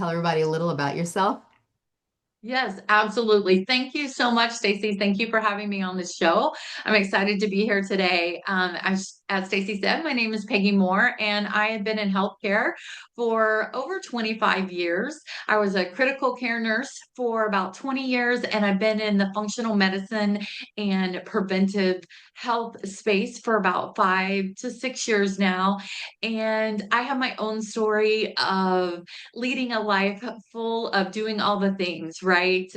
tell everybody a little about yourself? Yes, absolutely. Thank you so much, Stacey. Thank you for having me on the show. I'm excited to be here today. As Stacey said, my name is Peggy Moore, and I have been in healthcare for over 25 years. I was a critical care nurse for about 20 years, and I've been in the functional medicine and preventive health space for about 5 to 6 years now. And I have my own story of leading a life full of doing all the things, right?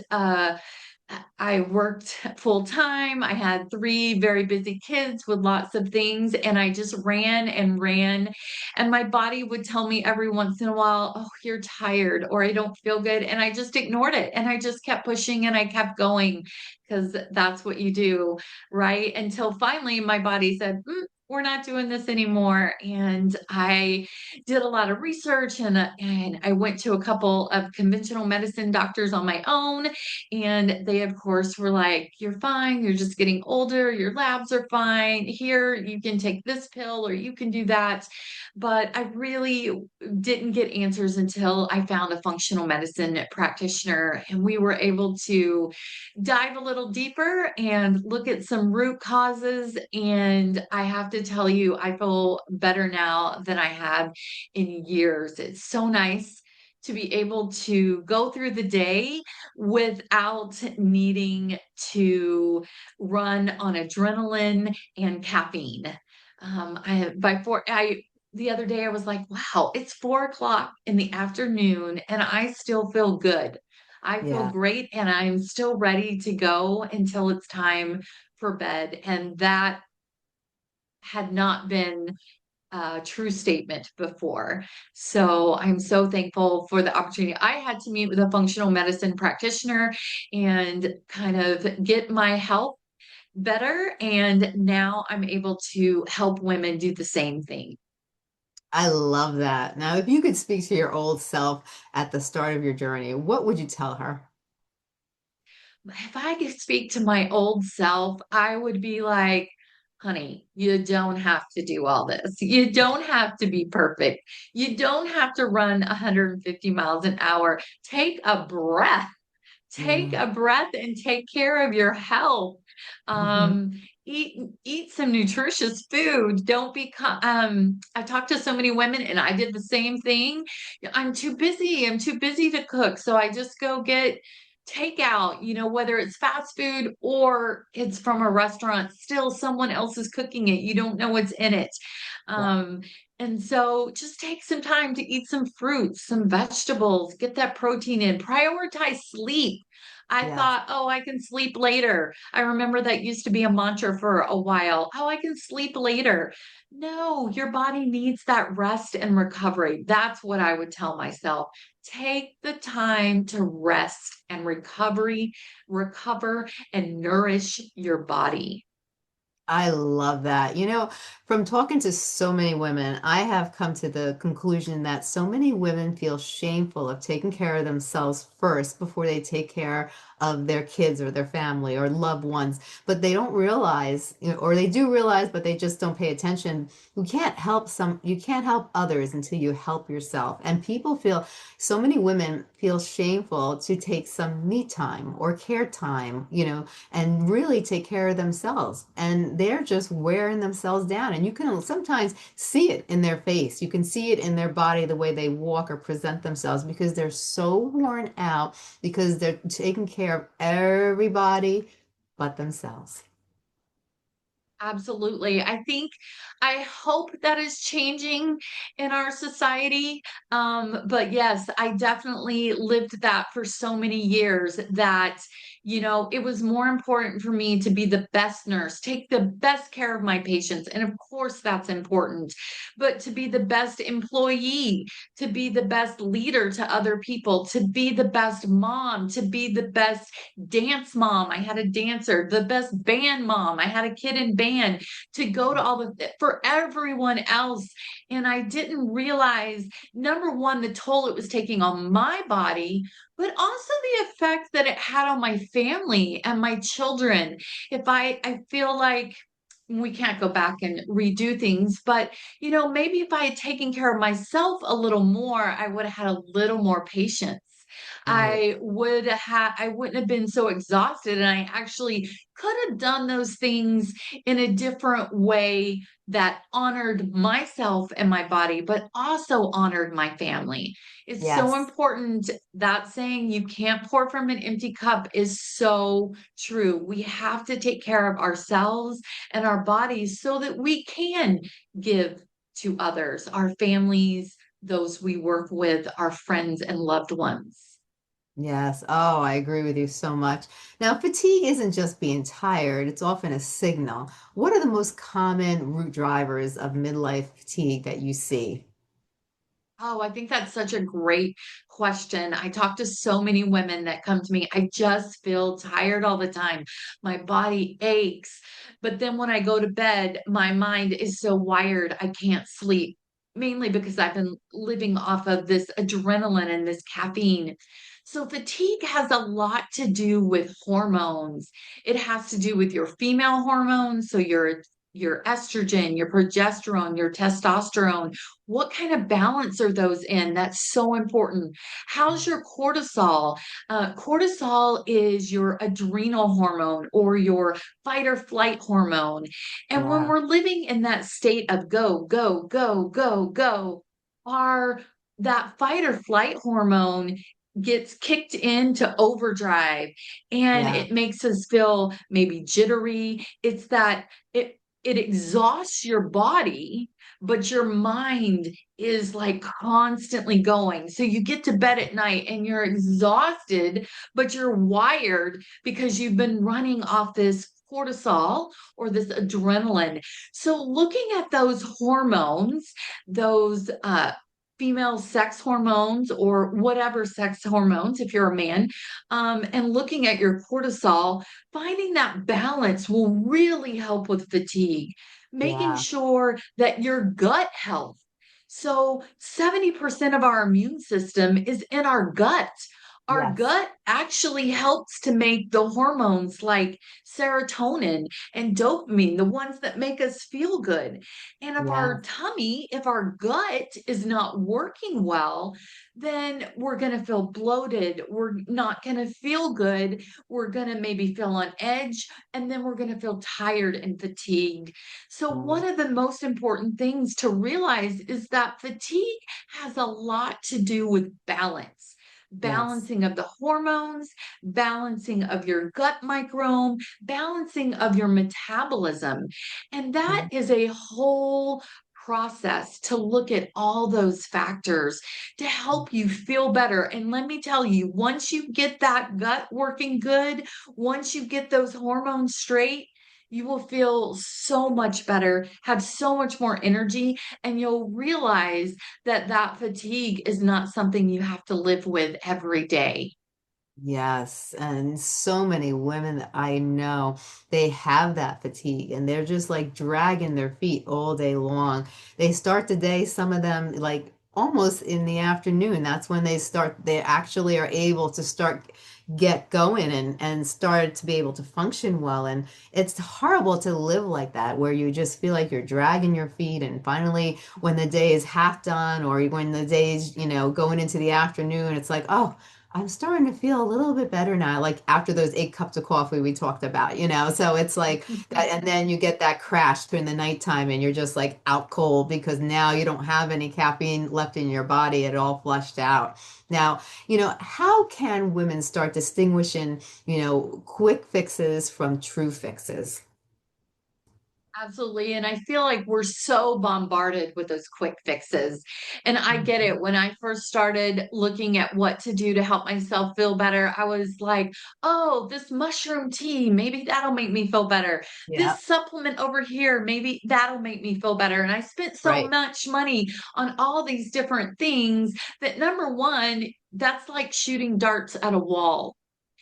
I worked full time. I had three very busy kids with lots of things, and I just ran and ran. And my body would tell me every once in a while, "Oh, you're tired," or "I don't feel good." And I just ignored it. And I just kept pushing and I kept going because that's what you do, right? Until finally my body said, we're not doing this anymore. And I did a lot of research and I went to a couple of conventional medicine doctors on my own. And they, of course, were like, "You're fine. You're just getting older. Your labs are fine. Here, you can take this pill or you can do that." But I really didn't get answers until I found a functional medicine practitioner. And we were able to dive a little deeper and look at some root causes. And I have to tell you, I feel better now than I have in years. It's so nice to be able to go through the day without needing to run on adrenaline and caffeine. The other day I was like, wow, it's 4 o'clock in the afternoon and I still feel good. I feel Yeah. great and I'm still ready to go until it's time for bed. And that had not been true statement before. So I'm so thankful for the opportunity. I had to meet with a functional medicine practitioner and kind of get my health better. And now I'm able to help women do the same thing. I love that. Now, if you could speak to your old self at the start of your journey, what would you tell her? If I could speak to my old self, I would be like, "Honey, you don't have to do all this. You don't have to be perfect. You don't have to run 150 miles an hour. Take a breath. Take Yeah. a breath and take care of your health. Hmm. Um, eat some nutritious food. Don't be I talked to so many women and I did the same thing. I'm too busy. I'm too busy to cook. So I just go get takeout, whether it's fast food or it's from a restaurant, still someone else is cooking it. You don't know what's in it. Yeah. Um, and so just take some time to eat some fruits, some vegetables, get that protein in, prioritize sleep. I Yes. thought, "Oh, I can sleep later." I remember that used to be a mantra for a while. "Oh, I can sleep later." No, your body needs that rest and recovery. That's what I would tell myself. Take the time to rest and recover and nourish your body. I love that. From talking to so many women, I have come to the conclusion that so many women feel shameful of taking care of themselves first before they take care of their kids or their family or loved ones. But they don't realize, or they do realize, but they just don't pay attention. You can't help others until you help yourself. And so many women feel shameful to take some me time or care time, and really take care of themselves. And they're just wearing themselves down. And you can sometimes see it in their face. You can see it in their body, the way they walk or present themselves, because they're so worn out because they're taking care of everybody but themselves. Absolutely. I hope that is changing in our society. But yes, I definitely lived that for so many years that, it was more important for me to be the best nurse, take the best care of my patients. And of course, that's important, but to be the best employee, to be the best leader to other people, to be the best mom, to be the best dance mom. I had a dancer, the best band mom. I had a kid in band to go to all for everyone else. And I didn't realize, number one, the toll it was taking on my body, but also the effect that it had on my family and my children. I feel like we can't go back and redo things, but maybe if I had taken care of myself a little more, I would have had a little more patience. Right. I wouldn't have been so exhausted, and I actually could have done those things in a different way that honored myself and my body, but also honored my family. It's so Yes. important. That saying, you can't pour from an empty cup, is so true. We have to take care of ourselves and our bodies so that we can give to others, our families, those we work with, our friends and loved ones. Yes. Oh, I agree with you so much. Now, fatigue isn't just being tired, it's often a signal. What are the most common root drivers of midlife fatigue that you see? Oh, I think that's such a great question. I talk to so many women that come to me. I just feel tired all the time. My body aches. But then when I go to bed, my mind is so wired, I can't sleep, mainly because I've been living off of this adrenaline and this caffeine. So, fatigue has a lot to do with hormones. It has to do with your female hormones, so your estrogen, your progesterone, your testosterone. What kind of balance are those in? That's so important. How's your cortisol? Cortisol is your adrenal hormone or your fight or flight hormone. And when Yeah. we're living in that state of go, go, go, go, go, our that fight or flight hormone gets kicked into overdrive, and Yeah. it makes us feel maybe jittery. It's that it exhausts your body, but your mind is like constantly going. So you get to bed at night and you're exhausted, but you're wired because you've been running off this cortisol or this adrenaline. So looking at those hormones, those female sex hormones or whatever sex hormones, if you're a man, and looking at your cortisol, finding that balance will really help with fatigue, making Yeah. sure that your gut health. So, 70% of our immune system is in our gut. Our Yes. gut actually helps to make the hormones like serotonin and dopamine, the ones that make us feel good. And Yeah. if our gut is not working well, then we're going to feel bloated. We're not going to feel good. We're going to maybe feel on edge, and then we're going to feel tired and fatigued. So, one Right. of the most important things to realize is that fatigue has a lot to do with balance. Yes. Balancing of the hormones, balancing of your gut microbiome, balancing of your metabolism. And that Mhm. is a whole process to look at all those factors to help you feel better. And let me tell you, once you get that gut working good, once you get those hormones straight, you will feel so much better, have so much more energy, and you'll realize that that fatigue is not something you have to live with every day. Yes, and so many women that I know, they have that fatigue and they're just like dragging their feet all day long. They start the day, some of them like almost in the afternoon. That's when they actually are able to start get going and start to be able to function well. And it's horrible to live like that where you just feel like you're dragging your feet and finally when the day is half done or when the day is, going into the afternoon, it's like, oh, I'm starting to feel a little bit better now, like after those 8 cups of coffee we talked about. So it's like that, and then you get that crash during the nighttime and you're just like out cold because now you don't have any caffeine left in your body, it all flushed out. Now, how can women start distinguishing, quick fixes from true fixes? Absolutely. And I feel like we're so bombarded with those quick fixes. And I get Mhm. it. When I first started looking at what to do to help myself feel better, I was like, oh, this mushroom tea, maybe that'll make me feel better. Yeah, This supplement over here, maybe that'll make me feel better. And I spent so right. much money on all these different things that number one, that's like shooting darts at a wall.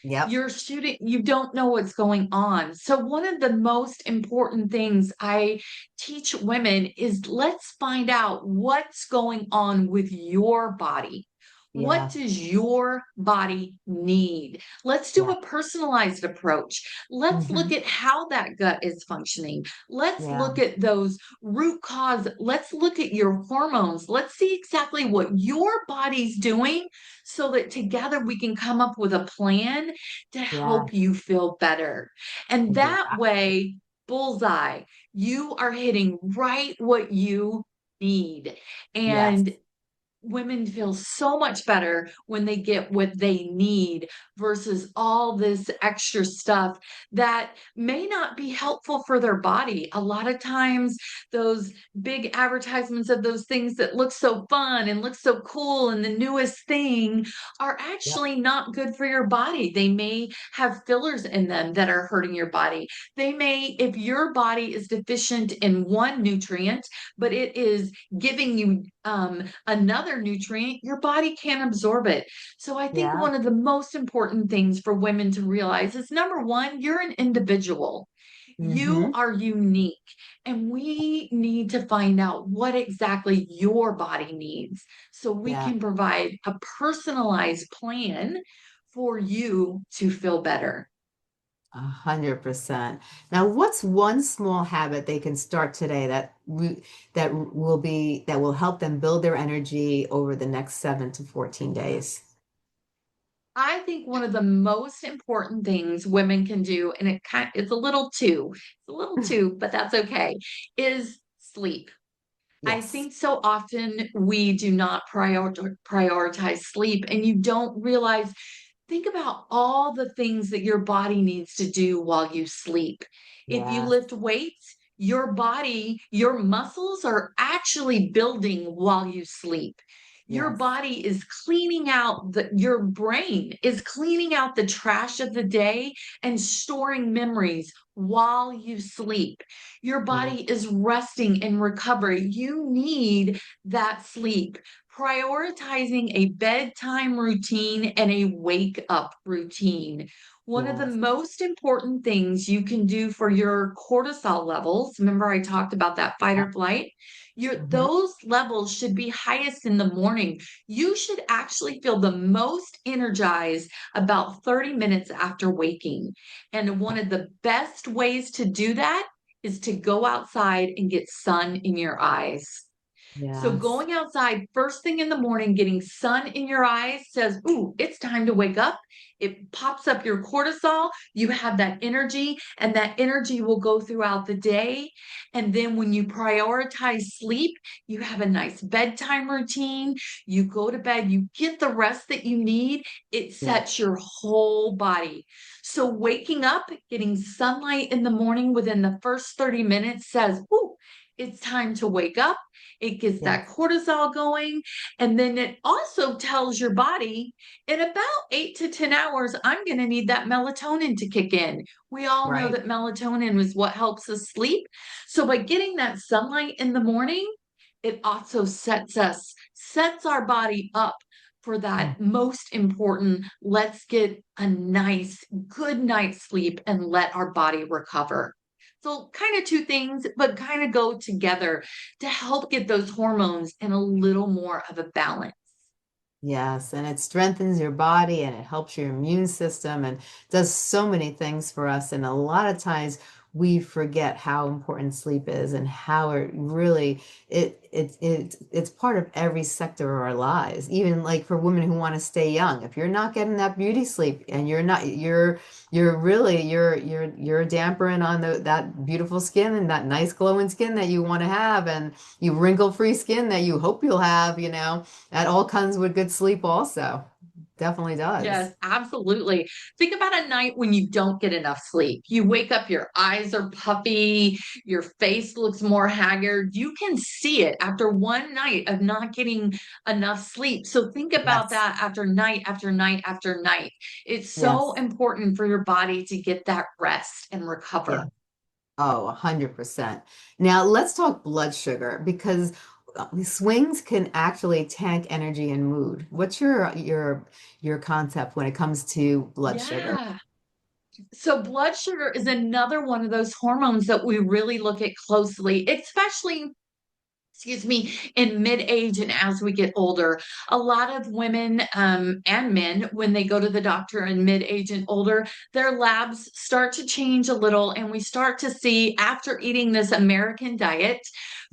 Yep. You're shooting, you don't know what's going on. So, one of the most important things I teach women is let's find out what's going on with your body. What Yeah. does your body need? Let's do Yeah. a personalized approach. Let's look Hmm. at how that gut is functioning. Let's Yeah. look at those root cause. Let's look at your hormones. Let's see exactly what your body's doing so that together we can come up with a plan to Yeah. help you feel better. And that Exactly. way, bullseye, you are hitting right what you need. Yes. And women feel so much better when they get what they need versus all this extra stuff that may not be helpful for their body. A lot of times, those big advertisements of those things that look so fun and look so cool and the newest thing are Yep. actually not good for your body. They may have fillers in them that are hurting your body. They may, if your body is deficient in one nutrient, but it is giving you another nutrient, your body can't absorb it. So I think Yeah. one of the most important things for women to realize is number one, you're an individual. You Hmm. are unique, and we need to find out what exactly your body needs so we Yeah. can provide a personalized plan for you to feel better. 100%. Now, what's one small habit they can start today that will help them build their energy over the next 7 to 14 days? I think one of the most important things women can do, and it's a little too, but that's okay, is sleep. I Yes. think so often we do not prioritize sleep, and you don't realize. Think about all the things that your body needs to do while you sleep. If you Yes. lift weights, your body, your muscles are actually building while you sleep. Your Yes. body is cleaning out your brain is cleaning out the trash of the day and storing memories while you sleep. Your Yeah. body is resting and recovery. You need that sleep. Prioritizing a bedtime routine and a wake up routine. One of the Yes. most important things you can do for your cortisol levels, remember I talked about that fight Yeah. or flight? Hmm. Those levels should be highest in the morning. You should actually feel the most energized about 30 minutes after waking. And one of the best ways to do that is to go outside and get sun in your eyes. So Yes. going outside first thing in the morning, getting sun in your eyes says, ooh, it's time to wake up. It pops up your cortisol. You have that energy, and that energy will go throughout the day. And then when you prioritize sleep, you have a nice bedtime routine. You go to bed, you get the rest that you need. It Yeah. sets your whole body. So waking up, getting sunlight in the morning within the first 30 minutes says, ooh, it's time to wake up. It gets that Yes. cortisol going. And then it also tells your body in about 8 to 10 hours, I'm going to need that melatonin to kick in. We all know Right. that melatonin is what helps us sleep. So by getting that sunlight in the morning, it also sets our body up for Mm. that most important, let's get a nice, good night's sleep and let our body recover. So, kind of two things, but kind of go together to help get those hormones in a little more of a balance. Yes, and it strengthens your body and it helps your immune system and does so many things for us. And a lot of times we forget how important sleep is and how it really it's part of every sector of our lives. Even like for women who want to stay young, if you're not getting that beauty sleep and you're really you're dampering on that beautiful skin and that nice glowing skin that you want to have and you wrinkle-free skin that you hope you'll have, that all comes with good sleep also. Definitely does. Yes, absolutely. Think about a night when you don't get enough sleep. You wake up, your eyes are puffy, your face looks more haggard. You can see it after one night of not getting enough sleep. So think about Yes. that after night after night after night. It's so Yes. important for your body to get that rest and Yeah. recover. Oh, 100%. Now let's talk blood sugar because swings can actually tank energy and mood. What's your concept when it comes to blood sugar? Yeah. So blood sugar is another one of those hormones that we really look at closely, especially excuse me, in mid-age and as we get older. A lot of women and men, when they go to the doctor in mid-age and older, their labs start to change a little, and we start to see after eating this American diet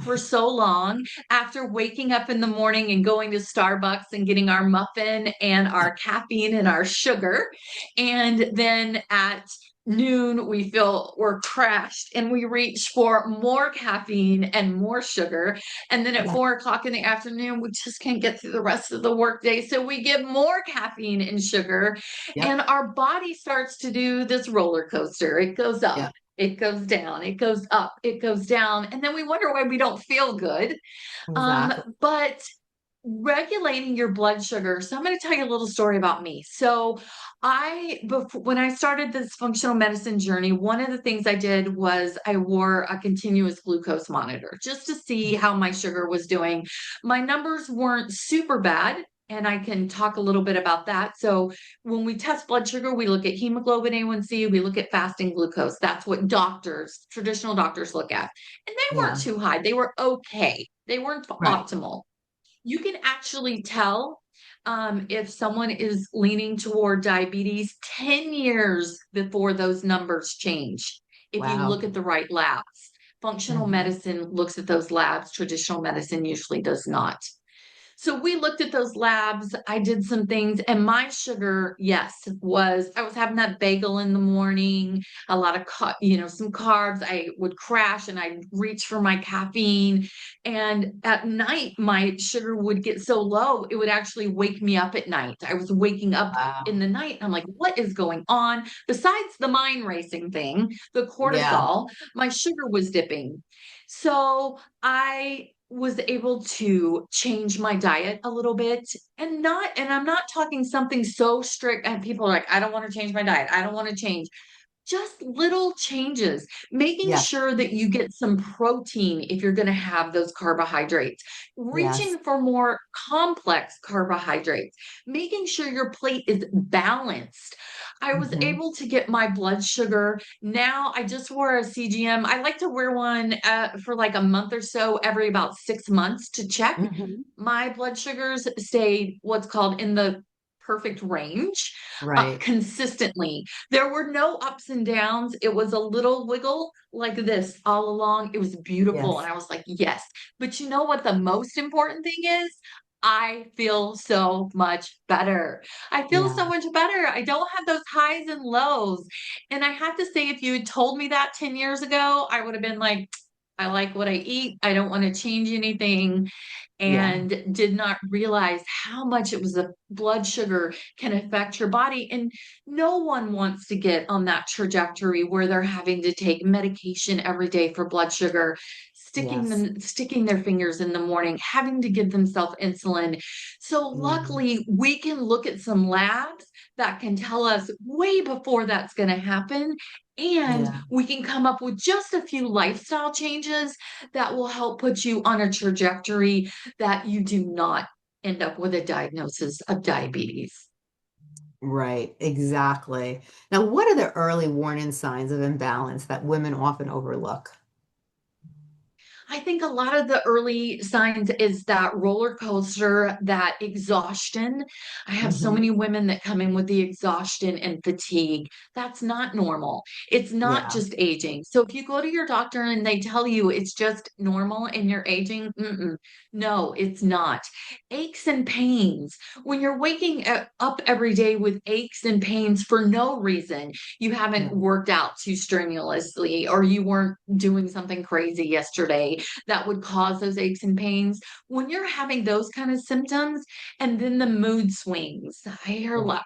for so long, after waking up in the morning and going to Starbucks and getting our muffin and our caffeine and our sugar, and then at noon we feel we're crashed and we reach for more caffeine and more sugar, and then at Yeah. 4 o'clock in the afternoon we just can't get through the rest of the workday, so we get more caffeine and sugar, and Yep. our body starts to do this roller coaster. It goes up, Yep. it goes down, it goes up, it goes down, and then we wonder why we don't feel good. Exactly. But regulating your blood sugar. So I'm going to tell you a little story about me. So before, when I started this functional medicine journey, one of the things I did was I wore a continuous glucose monitor just to see how my sugar was doing. My numbers weren't super bad. And I can talk a little bit about that. So, when we test blood sugar, we look at hemoglobin A1C, we look at fasting glucose. That's what doctors, traditional doctors, look at. And they weren't Yeah. too high, they were okay, they weren't Right. optimal. You can actually tell if someone is leaning toward diabetes 10 years before those numbers change. If you Wow. look at the right labs, functional Hmm. medicine looks at those labs, traditional medicine usually does not. So we looked at those labs. I did some things, and my sugar, yes, I was having that bagel in the morning, a lot of, some carbs. I would crash and I'd reach for my caffeine. And at night, my sugar would get so low, it would actually wake me up at night. I was waking up in Wow. the night. I'm like, what is going on? Besides the mind racing thing, the Yeah. cortisol, my sugar was dipping. So I was able to change my diet a little bit, and I'm not talking something so strict, and people are like, I don't want to change my diet. I don't want to change. Just little changes, making Yes. sure that you get some protein if you're going to have those carbohydrates, Yes. reaching for more complex carbohydrates, making sure your plate is balanced. I was Hmm. able to get my blood sugar. Now I just wore a CGM. I like to wear one for like a month or so every about 6 months to check. Hmm. My blood sugars stayed what's called in the perfect range Right. consistently. There were no ups and downs. It was a little wiggle like this all along. It was beautiful. And Yes. I was like, yes. But you know what the most important thing is? I feel so much better. I feel Yeah. so much better. I don't have those highs and lows. And I have to say, if you had told me that 10 years ago, I would have been like, I like what I eat. I don't want to change anything, Yeah. and did not realize how much it was a blood sugar can affect your body. And no one wants to get on that trajectory where they're having to take medication every day for blood sugar, Yes. sticking their fingers in the morning, having to give themselves insulin. So Yeah. luckily, we can look at some labs that can tell us way before that's going to happen. And Yeah. we can come up with just a few lifestyle changes that will help put you on a trajectory that you do not end up with a diagnosis of diabetes. Right. Exactly. Now, what are the early warning signs of imbalance that women often overlook? I think a lot of the early signs is that roller coaster, that exhaustion. I have so Hmm. many women that come in with the exhaustion and fatigue. That's not normal. It's not Yeah. just aging. So if you go to your doctor and they tell you it's just normal and you're aging, no, it's not. Aches and pains. When you're waking up every day with aches and pains for no reason, you haven't Yeah. worked out too strenuously, or you weren't doing something crazy yesterday that would cause those aches and pains. When you're having those kind of symptoms, and then the mood swings, I hear, Right.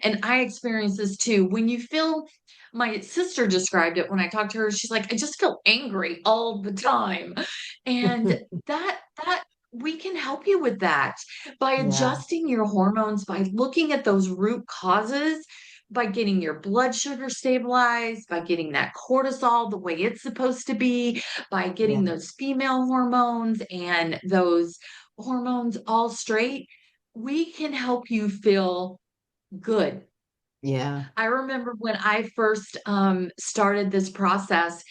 and I experience this too. When you feel, my sister described it when I talked to her. She's like, I just feel angry all the time. And that we can help you with that by Yeah. adjusting your hormones, by looking at those root causes, by getting your blood sugar stabilized, by getting that cortisol the way it's supposed to be, by Yeah. getting those female hormones and those hormones all straight. We can help you feel good. Yeah. I remember when I first started this process,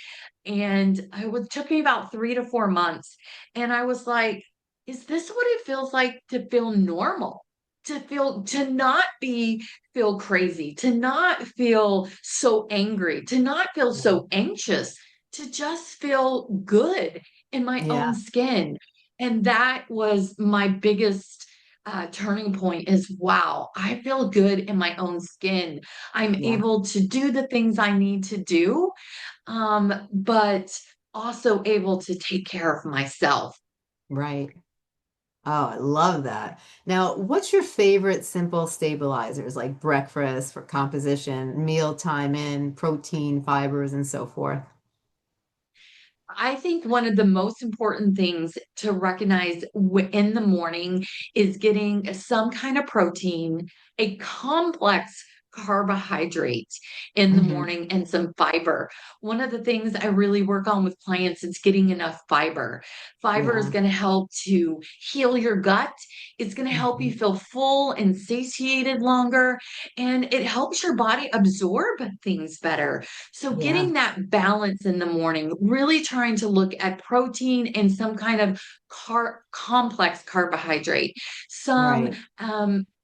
And took me about 3 to 4 months. And I was like, is this what it feels like to feel normal? To not feel crazy, to not feel so angry, to not feel Yeah. so anxious, to just feel good in my own Yeah. skin. And that was my biggest turning point is wow, I feel good in my own skin. I'm Yeah. able to do the things I need to do, but also able to take care of myself. Right. Oh, I love that. Now, what's your favorite simple stabilizers like breakfast for composition, meal time in, protein, fibers, and so forth? I think one of the most important things to recognize in the morning is getting some kind of protein, a complex carbohydrate in the Hmm. morning, and some fiber. One of the things I really work on with clients is getting enough fiber. Fiber is Yeah. going to help to heal your gut. It's going to help you Hmm. feel full and satiated longer, and it helps your body absorb things better. So Yeah. getting that balance in the morning, really trying to look at protein and some kind of complex carbohydrate. Some Right.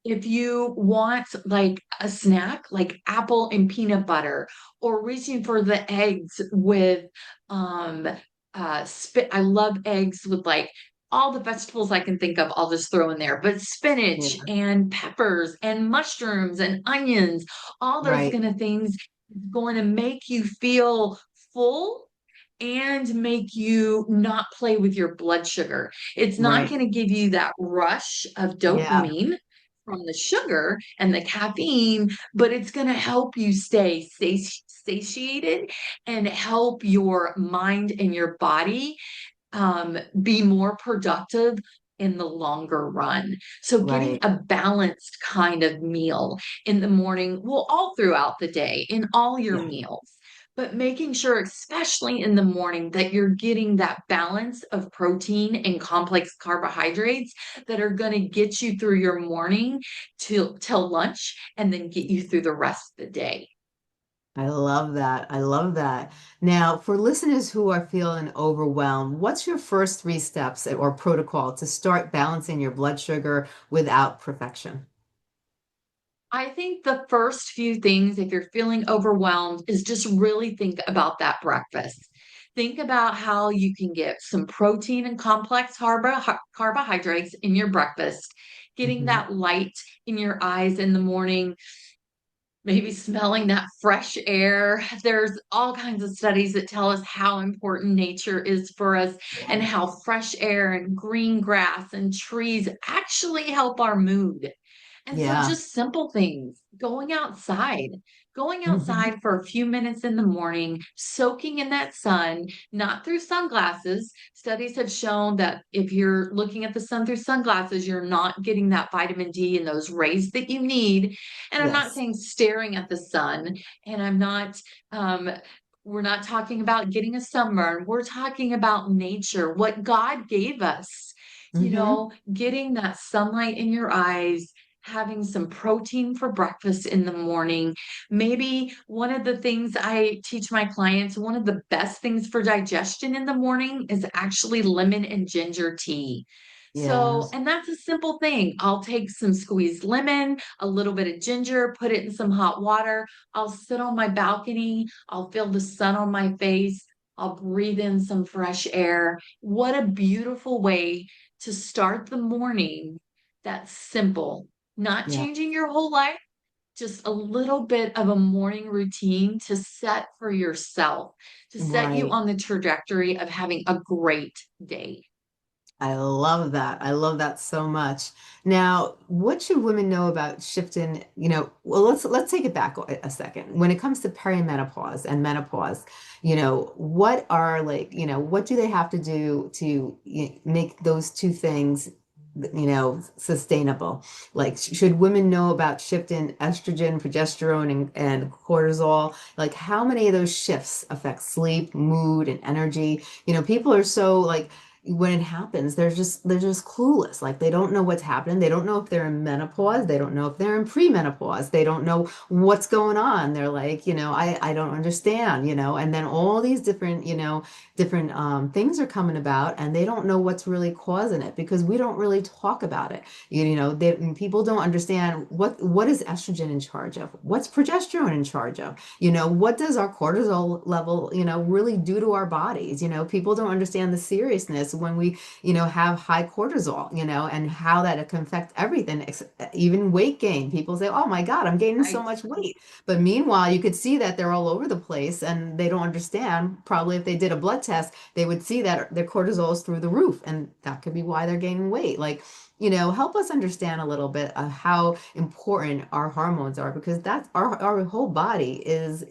if you want like a snack, like apple and peanut butter, or reaching for the eggs with um I love eggs with like all the vegetables I can think of, I'll just throw in there. But spinach Yeah. and peppers and mushrooms and onions, all those Right. kind of things going to make you feel full and make you not play with your blood sugar. It's not Right. going to give you that rush of Yeah. dopamine from the sugar and the caffeine, but it's going to help you stay satiated and help your mind and your body be more productive in the longer run. So, getting Right. a balanced kind of meal in the morning, well, all throughout the day, in all your Yeah. meals, but making sure, especially in the morning, that you're getting that balance of protein and complex carbohydrates that are going to get you through your morning till lunch and then get you through the rest of the day. I love that. I love that. Now, for listeners who are feeling overwhelmed, what's your first three steps or protocol to start balancing your blood sugar without perfection? I think the first few things, if you're feeling overwhelmed, is just really think about that breakfast. Think about how you can get some protein and complex carbohydrates in your breakfast, getting Hmm. that light in your eyes in the morning, maybe smelling that fresh air. There's all kinds of studies that tell us how important nature is for us and Yeah. how fresh air and green grass and trees actually help our mood. And so Yeah. just simple things, going Hmm. outside for a few minutes in the morning, soaking in that sun, not through sunglasses. Studies have shown that if you're looking at the sun through sunglasses, you're not getting that vitamin D and those rays that you need. And I'm not Yes. saying staring at the sun, and um, we're not talking about getting a sunburn. We're talking about nature, what God gave us, Hmm. getting that sunlight in your eyes, having some protein for breakfast in the morning. Maybe one of the things I teach my clients, one of the best things for digestion in the morning is actually lemon and ginger tea. So, Yes. and that's a simple thing. I'll take some squeezed lemon, a little bit of ginger, put it in some hot water. I'll sit on my balcony. I'll feel the sun on my face. I'll breathe in some fresh air. What a beautiful way to start the morning. That's simple, not Yeah. changing your whole life, just a little bit of a morning routine to set for yourself, to set you Right. on the trajectory of having a great day. I love that. I love that so much. Now, what should women know about shifting, well, let's take it back a second. When it comes to perimenopause and menopause, what are like, what do they have to do to make those two things, sustainable? Like, should women know about shifting estrogen, progesterone, and cortisol? Like, how many of those shifts affect sleep, mood, and energy? People are so like when it happens, they're just clueless. Like they don't know what's happening. They don't know if they're in menopause. They don't know if they're in premenopause. They don't know what's going on. They're like, I don't understand, and then all these different, different things are coming about, and they don't know what's really causing it because we don't really talk about it. People don't understand what is estrogen in charge of? What's progesterone in charge of? What does our cortisol level, really do to our bodies? People don't understand the seriousness when we, have high cortisol, and how that can affect everything, even weight gain. People say, oh my God, I'm gaining so Right. much weight. But meanwhile, you could see that they're all over the place and they don't understand. Probably if they did a blood test, they would see that their cortisol is through the roof. And that could be why they're gaining weight. Like, help us understand a little bit of how important our hormones are because that's our whole body is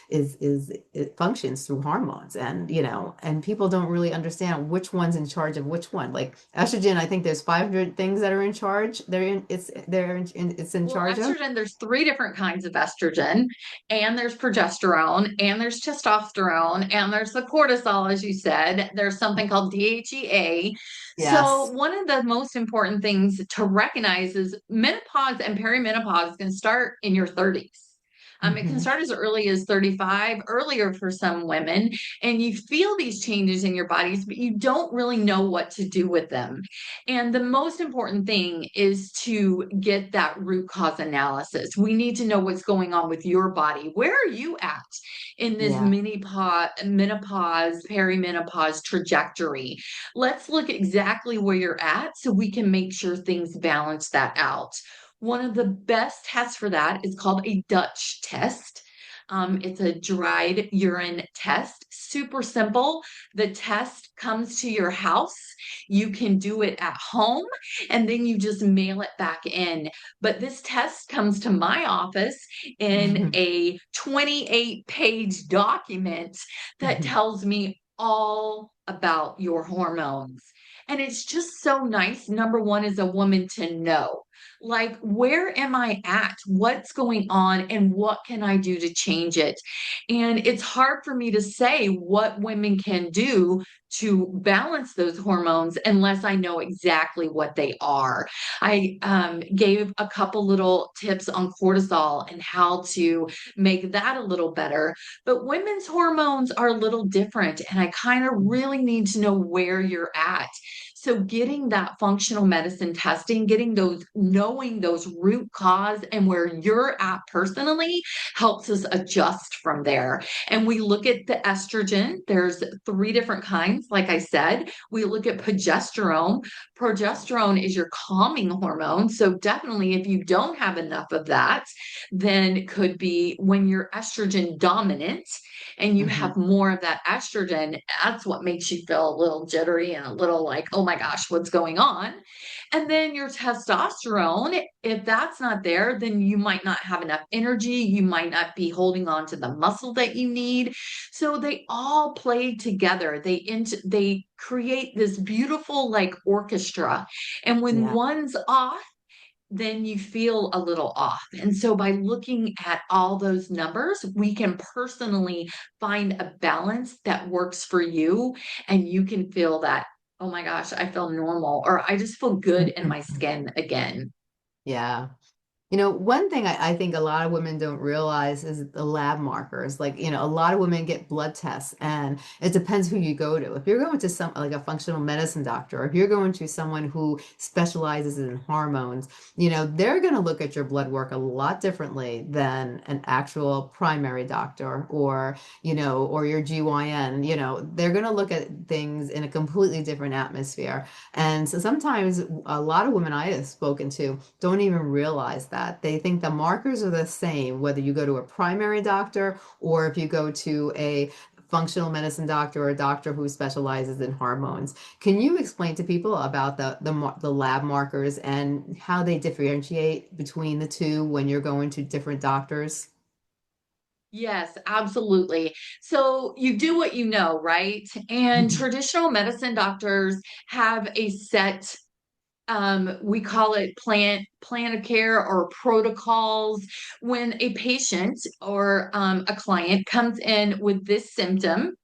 it functions through hormones and people don't really understand which one's in charge of which one. Like estrogen, I think there's 500 things that are in charge. It's in Well, charge of. estrogen, there's three different kinds of estrogen, and there's progesterone, and there's testosterone, and there's the cortisol, as you said. There's something called DHEA. So, Yes. one of the most important things to recognize is menopause and perimenopause can start in your 30s. It can Hmm. start as early as 35, earlier for some women, and you feel these changes in your bodies, but you don't really know what to do with them. And the most important thing is to get that root cause analysis. We need to know what's going on with your body. Where are you at in this Yeah. menopause, perimenopause trajectory? Let's look exactly where you're at so we can make sure things balance that out. One of the best tests for that is called a Dutch test. It's a dried urine test, super simple. The test comes to your house. You can do it at home and then you just mail it back in. But this test comes to my office in a 28-page document that tells me all about your hormones. And it's just so nice, number one, as a woman to know. Like, where am I at? What's going on? And what can I do to change it? And it's hard for me to say what women can do to balance those hormones unless I know exactly what they are. I gave a couple little tips on cortisol and how to make that a little better. But women's hormones are a little different, and I kind of really need to know where you're at. So getting that functional medicine testing, getting those, knowing those root cause and where you're at personally helps us adjust from there. And we look at the estrogen. There's three different kinds. Like I said, we look at progesterone. Progesterone is your calming hormone. So definitely if you don't have enough of that, then it could be when you're estrogen dominant and you Hmm. have more of that estrogen, that's what makes you feel a little jittery and a little like, oh my gosh, what's going on? And then your testosterone, if that's not there, then you might not have enough energy. You might not be holding on to the muscle that you need. So they all play together. They create this beautiful like orchestra. And when Yeah. one's off, then you feel a little off. And so by looking at all those numbers, we can personally find a balance that works for you. And you can feel that, oh my gosh, I feel normal, or I just feel good in my skin again. Yeah. One thing I think a lot of women don't realize is the lab markers. Like, a lot of women get blood tests, and it depends who you go to. If you're going to some like a functional medicine doctor, or if you're going to someone who specializes in hormones, they're going to look at your blood work a lot differently than an actual primary doctor or your GYN. They're going to look at things in a completely different atmosphere. And so sometimes a lot of women I have spoken to don't even realize that. They think the markers are the same, whether you go to a primary doctor or if you go to a functional medicine doctor or a doctor who specializes in hormones. Can you explain to people about the lab markers and how they differentiate between the two when you're going to different doctors? Yes, absolutely. So you do what you know, right? And traditional medicine doctors have a set we call it plan of care or protocols. When a patient or a client comes in with this symptom,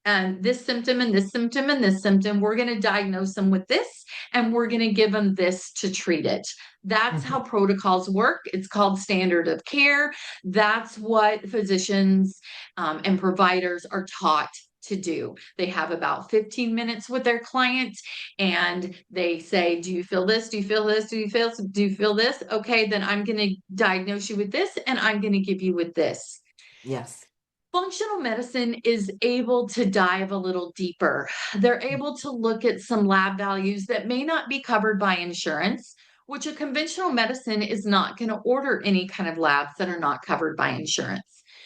and this symptom and this symptom and this symptom. We're going to diagnose them with this and we're going to give them this to treat it. That's how Mhm. protocols work. It's called standard of care. That's what physicians and providers are taught to do. They have about 15 minutes with their client and they say, do you feel this? Do you feel this? Do you feel this? Okay, then I'm going to diagnose you with this and I'm going to give you with this. Yes. Functional medicine is able to dive a little deeper. They're able to look at some lab values that may not be covered by insurance, which a conventional medicine is not going to order any kind of labs that are not covered by insurance.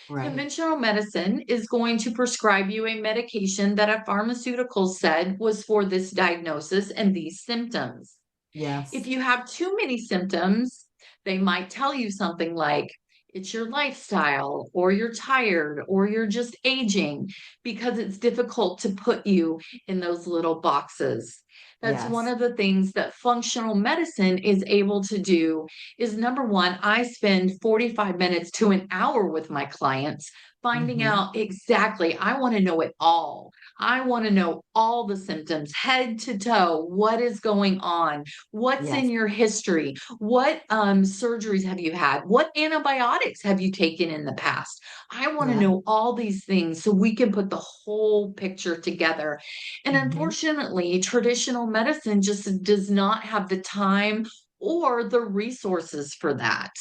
Right. Conventional medicine is going to prescribe you a medication that a pharmaceutical said was for this diagnosis and these symptoms. If Yes. you have too many symptoms, they might tell you something like, it's your lifestyle, or you're tired, or you're just aging, because it's difficult to put you in those little boxes. That's one Yes. of the things that functional medicine is able to do is number one, I spend 45 minutes to an hour with my clients finding Hmm. out exactly, I want to know it all. I want to know all the symptoms, head to toe, what is going on, what's in Yes. your history, what surgeries have you had, what antibiotics have you taken in the past. I want to Yeah. know all these things so we can put the whole picture together. And Hmm. unfortunately, traditional medicine just does not have the time or the resources for that.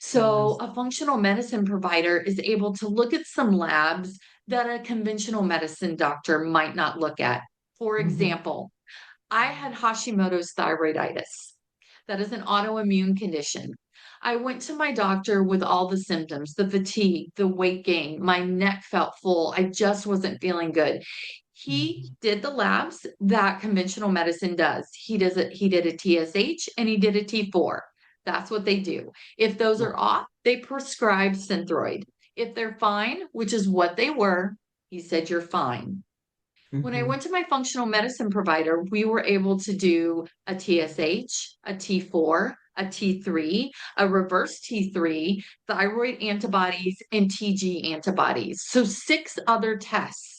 So, Yes. a functional medicine provider is able to look at some labs that a conventional medicine doctor might not look at. For Hmm. example, I had Hashimoto's thyroiditis. That is an autoimmune condition. I went to my doctor with all the symptoms, the fatigue, the weight gain, my neck felt full. I just wasn't feeling good. He Hmm. did the labs that conventional medicine does. He did a TSH and he did a T4. That's what they do. If those Right. are off, they prescribe Synthroid. If they're fine, which is what they were, he said, you're fine. When I Hmm. went to my functional medicine provider, we were able to do a TSH, a T4, a T3, a reverse T3, thyroid antibodies, and TG antibodies. So 6 other tests.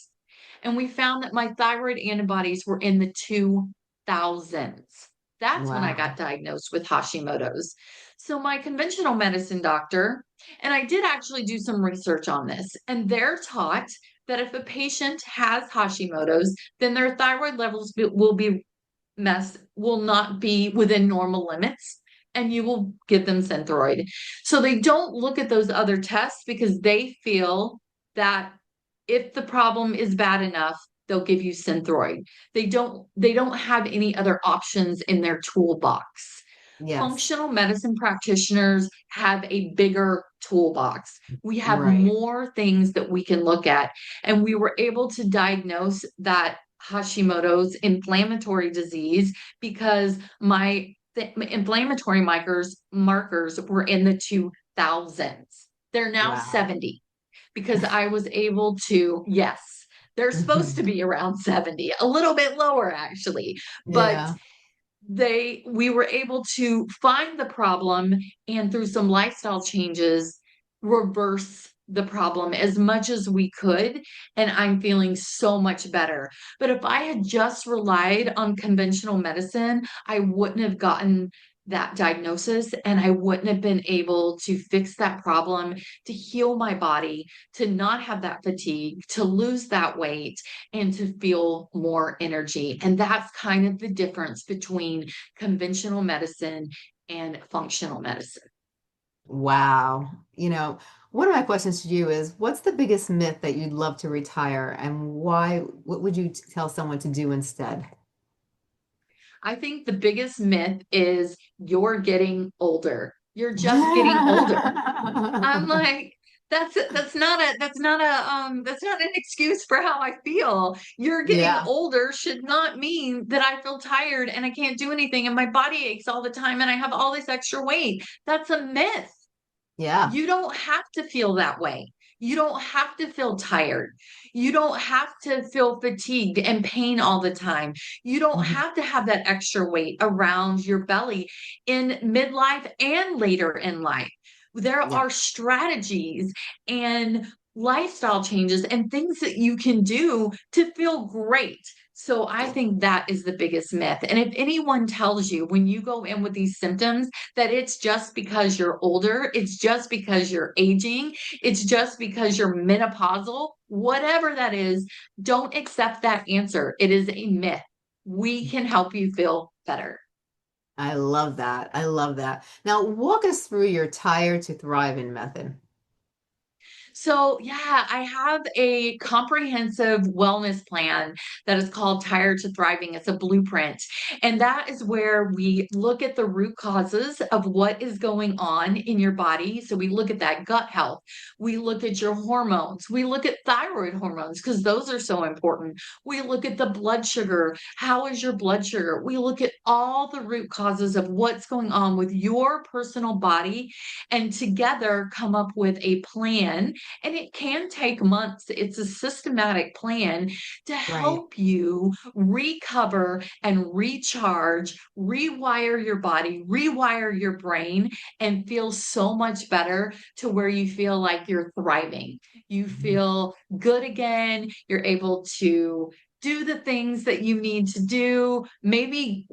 And we found that my thyroid antibodies were in the 2000s. That's when I got Wow. diagnosed with Hashimoto's. So my conventional medicine doctor, and I did actually do some research on this, and they're taught that if a patient has Hashimoto's, then their thyroid levels will not be within normal limits, and you will give them Synthroid. So they don't look at those other tests because they feel that if the problem is bad enough, they'll give you Synthroid. They don't have any other options in their toolbox. Yes. Functional medicine practitioners have a bigger toolbox. We have Right. more things that we can look at. And we were able to diagnose that Hashimoto's inflammatory disease because my inflammatory markers were in the 2000s. They're now Wow. 70 because I was able to, yes, they're supposed to Hmm. be around 70, a little bit lower actually, but Yeah. we were able to find the problem and through some lifestyle changes reverse the problem as much as we could, and I'm feeling so much better. But if I had just relied on conventional medicine, I wouldn't have gotten that diagnosis and I wouldn't have been able to fix that problem, to heal my body, to not have that fatigue, to lose that weight, and to feel more energy. And that's kind of the difference between conventional medicine and functional medicine. Wow. One of my questions to you is, what's the biggest myth that you'd love to retire, and why? What would you tell someone to do instead? I think the biggest myth is you're getting older. You're just getting older. I'm like, that's not an excuse for how I feel. You're getting Yeah. older should not mean that I feel tired and I can't do anything and my body aches all the time and I have all this extra weight. That's a myth. Yeah. You don't have to feel that way. You don't have to feel tired. You don't have to feel fatigued and pain all the time. You don't Mhm. have to have that extra weight around your belly in midlife and later in life. There Yeah. are strategies and lifestyle changes and things that you can do to feel great. So I think that is the biggest myth. And if anyone tells you when you go in with these symptoms that it's just because you're older, it's just because you're aging, it's just because you're menopausal, whatever that is, don't accept that answer. It is a myth. We can help you feel better. I love that. I love that. Now, walk us through your Tired to Thriving method. So, yeah, I have a comprehensive wellness plan that is called Tired to Thriving. It's a blueprint. And that is where we look at the root causes of what is going on in your body. So, we look at that gut health. We look at your hormones. We look at thyroid hormones because those are so important. We look at the blood sugar. How is your blood sugar? We look at all the root causes of what's going on with your personal body and together come up with a plan, and it can take months. It's a systematic plan to Right. help you recover and recharge, rewire your body, rewire your brain, and feel so much better to where you feel like you're thriving. You Mhm. feel good again. You're able to do the things that you need to do, maybe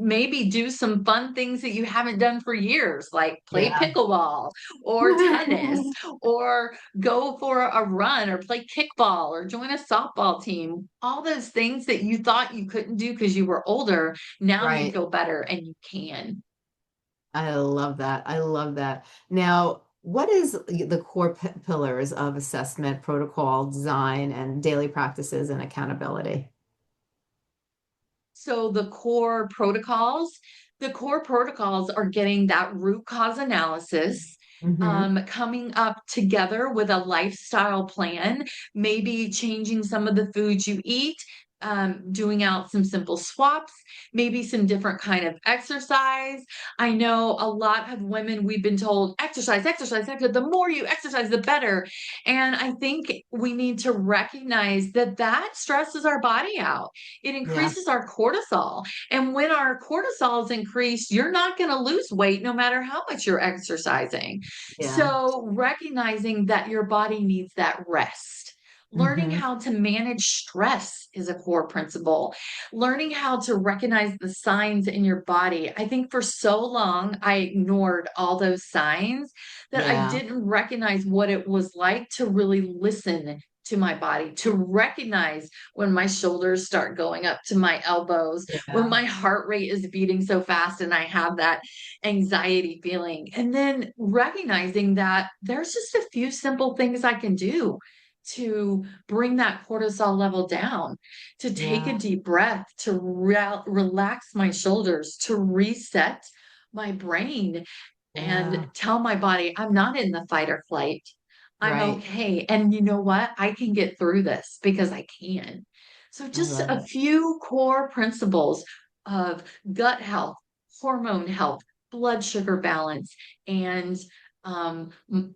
do some fun things that you haven't done for years, like play Yeah. pickleball or tennis, or go for a run or play kickball or join a softball team. All those things that you thought you couldn't do because you were older, now you Right. feel better and you can. I love that. I love that. Now, what is the core pillars of assessment, protocol, design, and daily practices and accountability? So the core protocols are getting that root cause analysis, Hmm. coming up together with a lifestyle plan, maybe changing some of the foods you eat, doing out some simple swaps, maybe some different kind of exercise. I know a lot of women, we've been told exercise, exercise, exercise. The more you exercise, the better. And I think we need to recognize that that stresses our body out. It Yeah. increases our cortisol. And when our cortisol is increased, you're not going to lose weight no matter how much you're exercising. Yeah. So, recognizing that your body needs that rest. Learning Hmm. how to manage stress is a core principle. Learning how to recognize the signs in your body. I think for so long I ignored all those signs that I Yeah. didn't recognize what it was like to really listen to my body, to recognize when my shoulders start going up to my elbows, when Yeah. my heart rate is beating so fast and I have that anxiety feeling. And then recognizing that there's just a few simple things I can do to bring that cortisol level down, to take a Yeah. deep breath, to relax my shoulders, to reset my brain and Yeah. tell my body, I'm not in the fight or flight. I'm Right. okay. And you know what? I can get through this because I can. So, I just love a it. few core principles of gut health, hormone health, blood sugar balance, and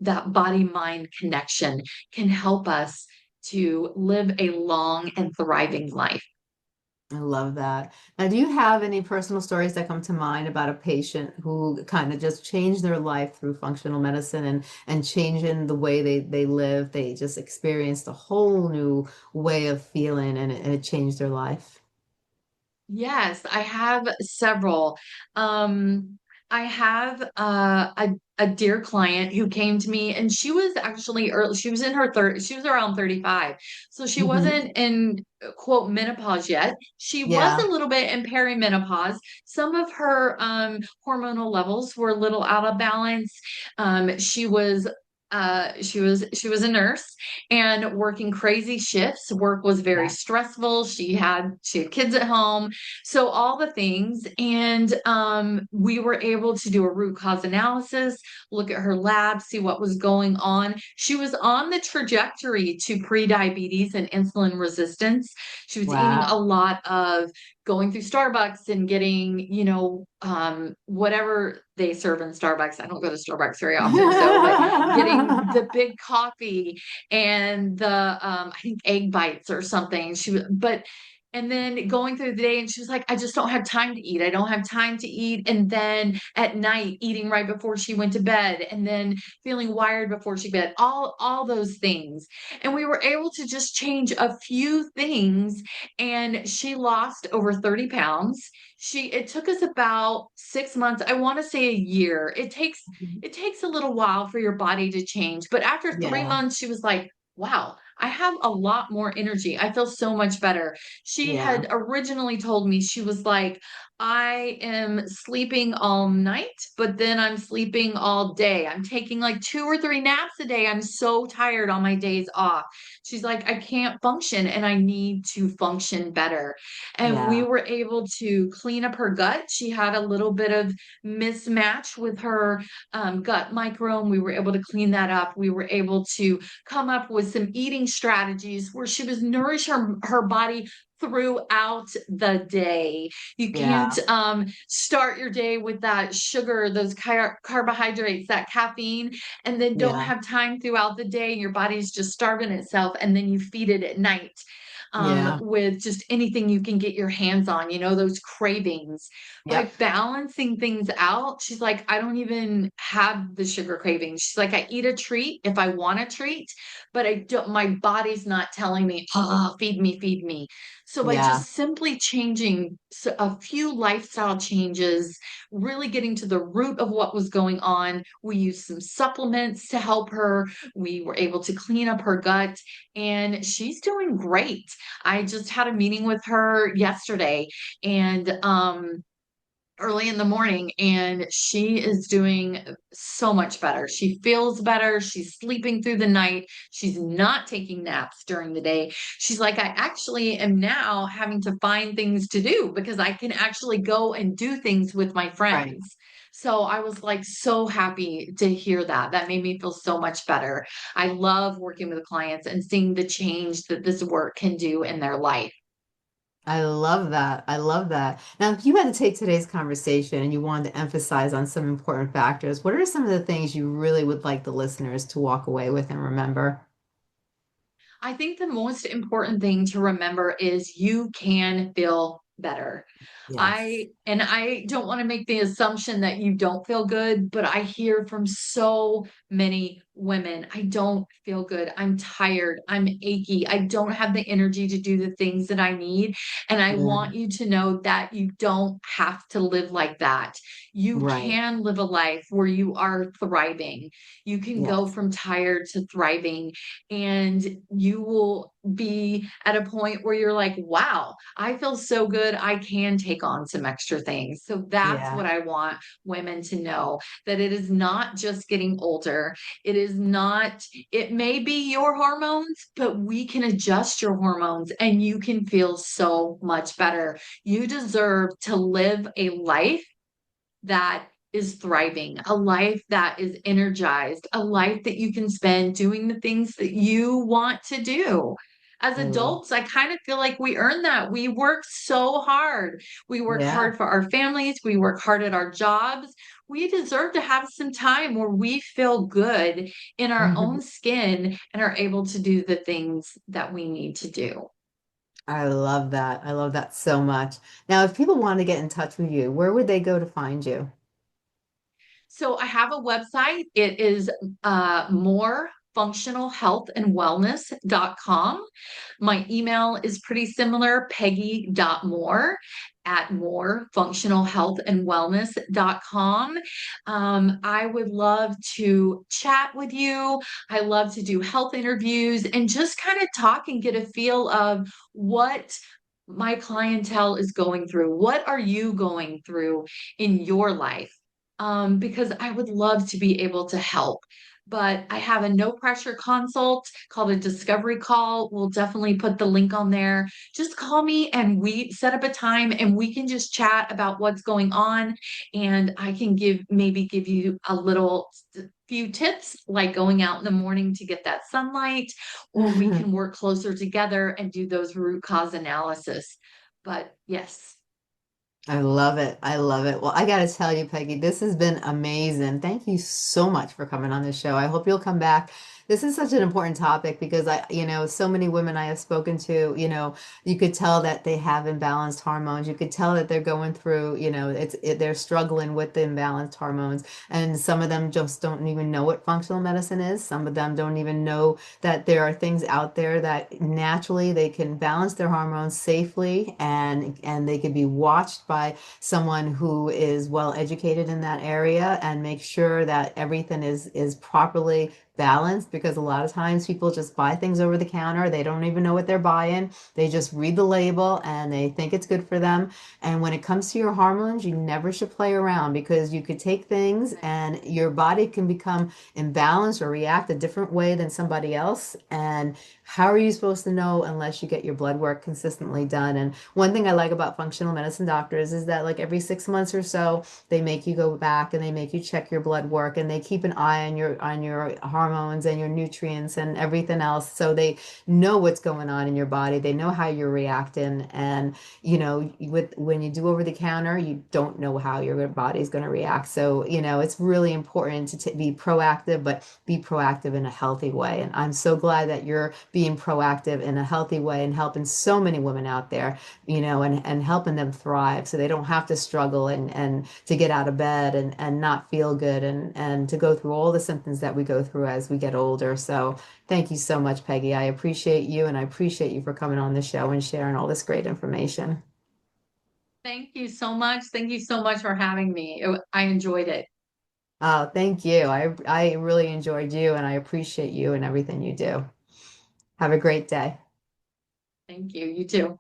that body mind connection can help us to live a long and thriving life. I love that. Now, do you have any personal stories that come to mind about a patient who kind of just changed their life through functional medicine and changing the way they live? They just experienced a whole new way of feeling and it changed their life. Yes, I have several. I have a dear client who came to me, and she was actually early, she was in her third, she was around 35. So she Hmm. wasn't in quote menopause yet. She was Yeah. a little bit in perimenopause. Some of her hormonal levels were a little out of balance. She was a nurse and working crazy shifts. Work was very Yeah. stressful. She had kids at home, so all the things. And we were able to do a root cause analysis, look at her lab, see what was going on. She was on the trajectory to pre-diabetes and insulin resistance. She was eating a Wow. lot of going through Starbucks and getting, whatever they serve in Starbucks. I don't go to Starbucks very often, so, but getting the big coffee and the I think egg bites or something. But And then going through the day, and she was like, I just don't have time to eat. I don't have time to eat. And then at night, eating right before she went to bed, and then feeling wired before she bed, all those things. And we were able to just change a few things. And she lost over 30 pounds. It took us about 6 months, I want to say a year. It takes a little while for your body to change. But after three Yeah. months, she was like, wow, I have a lot more energy. I feel so much better. She Yeah. had originally told me, she was like, I am sleeping all night, but then I'm sleeping all day. I'm taking like 2 or 3 naps a day. I'm so tired on my days off. She's like, I can't function and I need to function better. And we Yeah. were able to clean up her gut. She had a little bit of mismatch with her gut microbiome. We were able to clean that up. We were able to come up with some eating strategies where she was nourish her body throughout the day. You can't Yeah. start your day with that sugar, those carbohydrates, that caffeine, and then don't Yeah. have time throughout the day. Your body's just starving itself, and then you feed it at night Yeah. with just anything you can get your hands on, those cravings. By Yep. balancing things out, she's like, I don't even have the sugar cravings. She's like, I eat a treat if I want a treat, but I don't, my body's not telling me, feed me, feed me. So by Yeah. just simply changing a few lifestyle changes, really getting to the root of what was going on, we used some supplements to help her. We were able to clean up her gut, and she's doing great. I just had a meeting with her yesterday, and early in the morning, and she is doing so much better. She feels better. She's sleeping through the night. She's not taking naps during the day. She's like, I actually am now having to find things to do because I can actually go and do things with my Right. friends. So I was like so happy to hear that. That made me feel so much better. I love working with clients and seeing the change that this work can do in their life. I love that. I love that. Now, if you had to take today's conversation and you wanted to emphasize on some important factors, what are some of the things you really would like the listeners to walk away with and remember? I think the most important thing to remember is you can feel better. Yes. I don't want to make the assumption that you don't feel good, but I hear from so many women, I don't feel good. I'm tired. I'm achy. I don't have the energy to do the things that I need. And I Yeah. want you to know that you don't have to live like that. You Right. can live a life where you are thriving. You can go Yes. from tired to thriving, and you will be at a point where you're like, wow, I feel so good. I can take on some extra things. So that's Yeah. what I want women to know, that it is not just getting older. It is not, it may be your hormones, but we can adjust your hormones and you can feel so much better. You deserve to live a life that is thriving, a life that is energized, a life that you can spend doing the things that you want to do. As I love. adults, I kind of feel like we earn that. We work so hard. We work Yeah. hard for our families. We work hard at our jobs. We deserve to have some time where we feel good in our own skin and are able to do the things that we need to do. I love that. I love that so much. Now, if people want to get in touch with you, where would they go to find you? So I have a website. It is morefunctionalhealthandwellness.com. My email is pretty similar, peggy.moore at morefunctionalhealthandwellness.com. I would love to chat with you. I love to do health interviews and just kind of talk and get a feel of what my clientele is going through. What are you going through in your life? Because I would love to be able to help. But I have a no pressure consult called a discovery call. We'll definitely put the link on there. Just call me and we set up a time and we can just chat about what's going on. And I can maybe give you a little few tips like going out in the morning to get that sunlight, or we can work closer together and do those root cause analysis. But yes. I love it. I love it. Well, I got to tell you, Peggy, this has been amazing. Thank you so much for coming on the show. I hope you'll come back. This is such an important topic because so many women I have spoken to, you could tell that they have imbalanced hormones. You could tell that they're going through, they're struggling with the imbalanced hormones. And some of them just don't even know what functional medicine is. Some of them don't even know that there are things out there that naturally they can balance their hormones safely, and they could be watched by someone who is well educated in that area and make sure that everything is properly balanced, because a lot of times people just buy things over the counter. They don't even know what they're buying. They just read the label and they think it's good for them. And when it comes to your hormones, you never should play around, because you could take things and your body can become imbalanced or react a different way than somebody else. And how are you supposed to know unless you get your blood work consistently done? And one thing I like about functional medicine doctors is that, like, every 6 months or so, they make you go back and they make you check your blood work, and they keep an eye on your hormones and your nutrients and everything else, so they know what's going on in your body. They know how you're reacting. And with when you do over the counter, you don't know how your body's going to react. So it's really important to be proactive, but be proactive in a healthy way. And I'm so glad that you're being proactive in a healthy way and helping so many women out there, and helping them thrive so they don't have to struggle and to get out of bed and not feel good, and to go through all the symptoms that we go through as we get older. So thank you so much, Peggy. I appreciate you, and I appreciate you for coming on the show and sharing all this great information. Thank you so much. Thank you so much for having me. I enjoyed it. Oh, thank you. I really enjoyed you, and I appreciate you and everything you do. Have a great day. Thank you. You too.